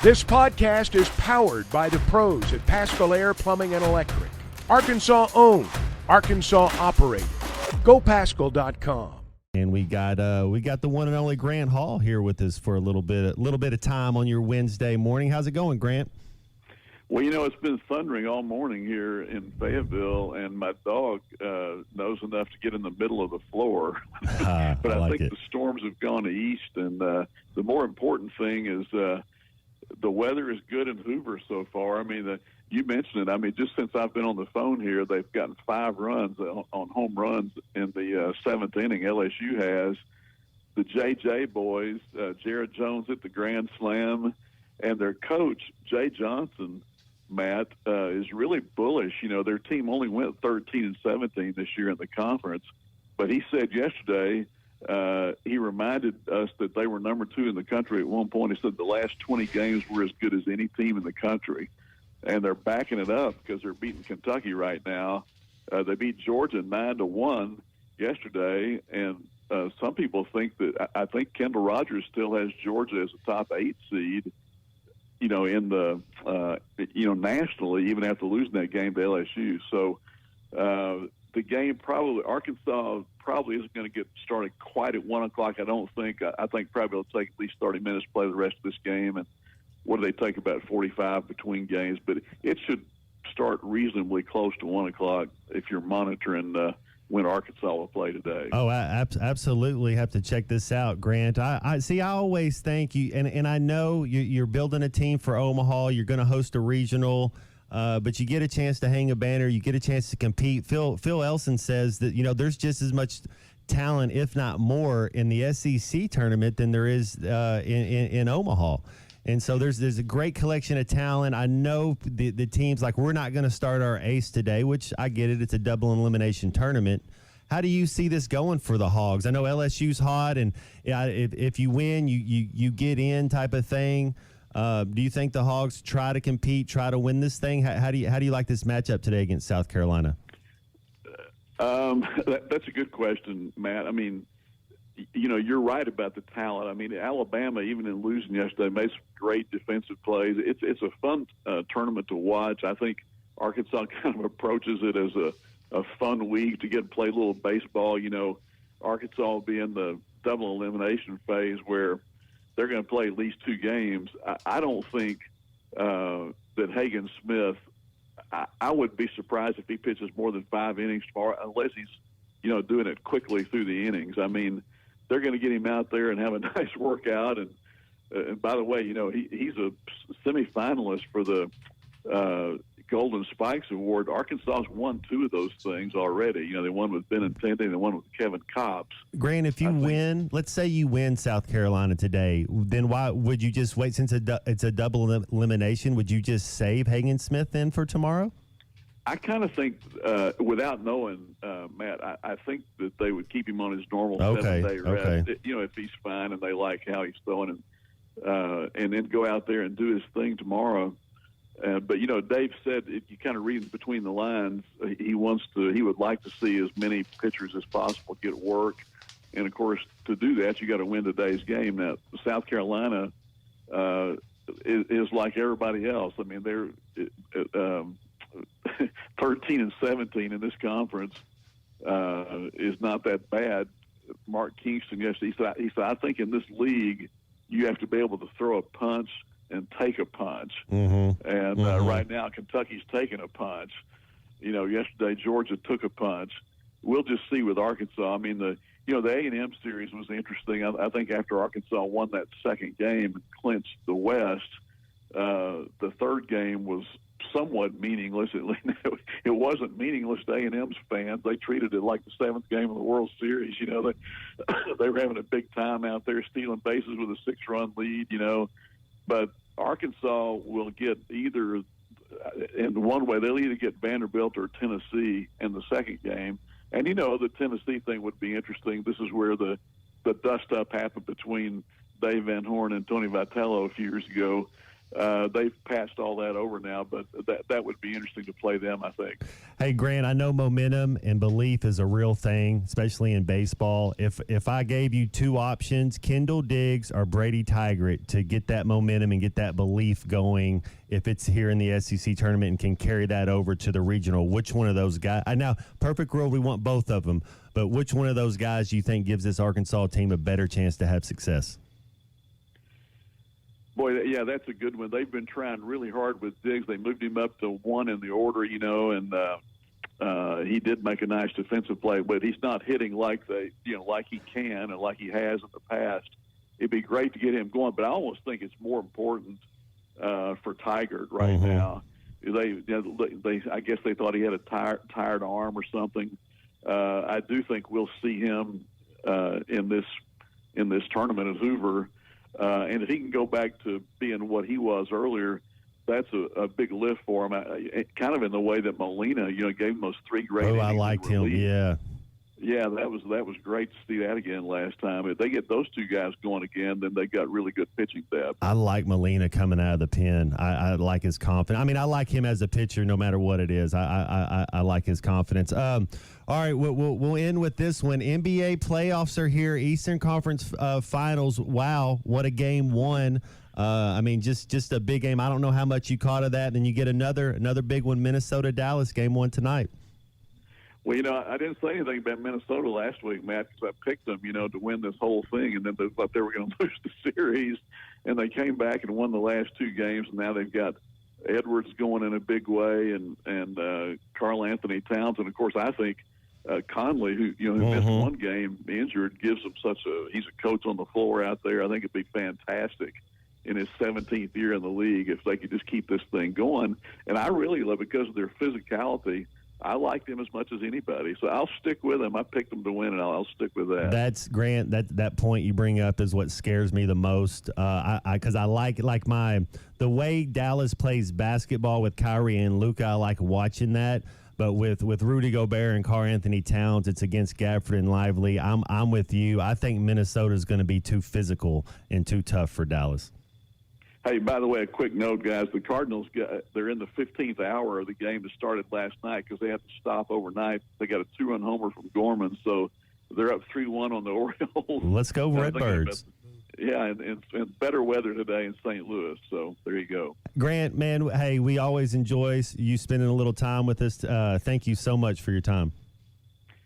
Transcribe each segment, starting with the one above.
This podcast is powered by the pros at Paschal Air Plumbing and Electric. Arkansas owned, Arkansas operated. GoPaschal.com. And we got the one and only Grant Hall here with us for a little bit of time on your Wednesday morning. How's it going, Grant? Well, it's been thundering all morning here in Fayetteville, and my dog knows enough to get in the middle of the floor. But I think the storms have gone east, and the more important thing is the weather is good in Hoover so far. I mean, you mentioned it. I mean, just since I've been on the phone here, they've gotten 5 runs on home runs in the 7th inning. LSU has. The JJ boys, Jared Jones hit the grand slam, and their coach, Jay Johnson, Matt, is really bullish. Their team only went 13-17 this year in the conference, but he said yesterday, he reminded us that they were number 2 in the country at one point. He said the last 20 games were as good as any team in the country, and they're backing it up because they're beating Kentucky right now. They beat Georgia 9-1 yesterday, and some people think that I think Kendall Rogers still has Georgia as a top 8 seed. In the nationally, even after losing that game to LSU. So the game Arkansas probably isn't going to get started quite at 1 o'clock. I don't think. I think probably it'll take at least 30 minutes to play the rest of this game. And what do they take, about 45 between games? But it should start reasonably close to 1 o'clock if you're monitoring when Arkansas will play today. Oh, I absolutely have to check this out, Grant. I see. I always think you, and I know you're building a team for Omaha. You're going to host a regional, but you get a chance to hang a banner. You get a chance to compete. Phil Elson says that there's just as much talent, if not more, in the SEC tournament than there is in Omaha. And so there's a great collection of talent. I know the teams, like, we're not going to start our ace today, which I get it. It's a double elimination tournament. How do you see this going for the Hogs? I know LSU's hot, and if you win, you get in type of thing. Do you think the Hogs try to compete, try to win this thing? How do you like this matchup today against South Carolina? That's a good question, Matt. I mean, you're right about the talent. I mean, Alabama, even in losing yesterday, made some great defensive plays. It's a fun tournament to watch. I think Arkansas kind of approaches it as a fun week to get to play a little baseball. Arkansas will be in the double elimination phase where they're going to play at least 2 games. I don't think that Hagen Smith, I would be surprised if he pitches more than 5 innings tomorrow, unless he's, doing it quickly through the innings. I mean, they're going to get him out there and have a nice workout. And by the way, he's a semifinalist for the Golden Spikes Award. Arkansas's won 2 of those things already. They won with Benintendi and they won with Kevin Copps. Grant, if you win, let's say you win South Carolina today, then why would you just wait? Since it's a double elimination, would you just save Hagen Smith then for tomorrow? I kind of think, without knowing, Matt, I think that they would keep him on his normal 7-day rest. Okay. If he's fine and they like how he's throwing, and then go out there and do his thing tomorrow. But Dave said, if you kind of read between the lines, he would like to see as many pitchers as possible get work, and of course to do that you got to win today's game. Now South Carolina is like everybody else. I mean, they're 13-17 in this conference is not that bad. Mark Kingston yesterday, he said, I think in this league you have to be able to throw a punch and take a punch. Mm-hmm. And right now Kentucky's taking a punch. Yesterday Georgia took a punch. We'll just see with Arkansas. I mean, the A&M series was interesting. I think after Arkansas won that second game and clinched the West, the third game was somewhat meaningless. It wasn't meaningless to A&M's fans. They treated it like the 7th game of the World Series. They were having a big time out there, stealing bases with a 6-run lead. But Arkansas will get either, in one way, they'll either get Vanderbilt or Tennessee in the second game. And the Tennessee thing would be interesting. This is where the dust-up happened between Dave Van Horn and Tony Vitello a few years ago. they've passed all that over now, but that would be interesting to play them, I think. Hey, Grant, I know momentum and belief is a real thing, especially in baseball. If I gave you two options, Kendall Diggs or Brady Tygart, to get that momentum and get that belief going, if it's here in the SEC tournament and can carry that over to the regional, which one of those guys? Now, perfect world, we want both of them, but which one of those guys do you think gives this Arkansas team a better chance to have success? Boy, yeah, that's a good one. They've been trying really hard with Diggs. They moved him up to 1 in the order, and he did make a nice defensive play, but he's not hitting like like he can and like he has in the past. It'd be great to get him going, but I almost think it's more important for Tigert right now. I guess they thought he had a tired arm or something. I do think we'll see him in this tournament at Hoover. And if he can go back to being what he was earlier, that's a big lift for him. Kind of in the way that Molina, gave him those 3 great innings. I liked him. Yeah. Yeah, that was great to see that again last time. If they get those 2 guys going again, then they got really good pitching depth. I like Molina coming out of the pen. I like his confidence. I mean, I like him as a pitcher no matter what it is. I like his confidence. All right, we'll end with this one. NBA playoffs are here. Eastern Conference Finals. Wow, what a game 1. I mean, just a big game. I don't know how much you caught of that. And then you get another big one, Minnesota-Dallas, game 1 tonight. Well, I didn't say anything about Minnesota last week, Matt, because I picked them, to win this whole thing, and then they thought they were going to lose the series, and they came back and won the last 2 games, and now they've got Edwards going in a big way, and Karl Anthony Towns, and of course I think Conley, who missed 1 game injured, gives them he's a coach on the floor out there. I think it'd be fantastic in his 17th year in the league if they could just keep this thing going, and I really love it because of their physicality. I like them as much as anybody, so I'll stick with them. I picked them to win, and I'll stick with that. That's Grant. That point you bring up is what scares me the most. Because I like the way Dallas plays basketball with Kyrie and Luka. I like watching that. But with Rudy Gobert and Karl Anthony Towns, it's against Gafford and Lively. I'm with you. I think Minnesota is going to be too physical and too tough for Dallas. Hey, by the way, a quick note, guys. The Cardinals, they're in the 15th hour of the game that started last night because they had to stop overnight. They got a 2-run homer from Gorman, so they're up 3-1 on the Orioles. Let's go Redbirds. Yeah, and better weather today in St. Louis, so there you go. Grant, man, hey, we always enjoy you spending a little time with us. Thank you so much for your time.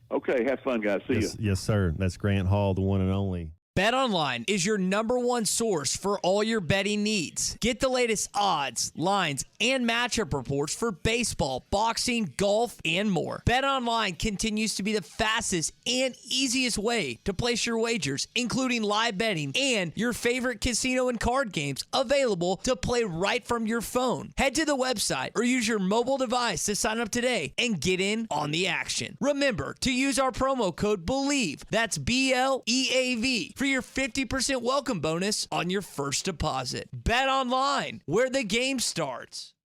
Okay, have fun, guys. See you. Yes, sir. That's Grant Hall, the one and only. BetOnline is your #1 source for all your betting needs. Get the latest odds, lines, and matchup reports for baseball, boxing, golf, and more. BetOnline continues to be the fastest and easiest way to place your wagers, including live betting and your favorite casino and card games available to play right from your phone. Head to the website or use your mobile device to sign up today and get in on the action. Remember to use our promo code BELIEVE, that's BLEAV, for your 50% welcome bonus on your first deposit. Bet online, where the game starts.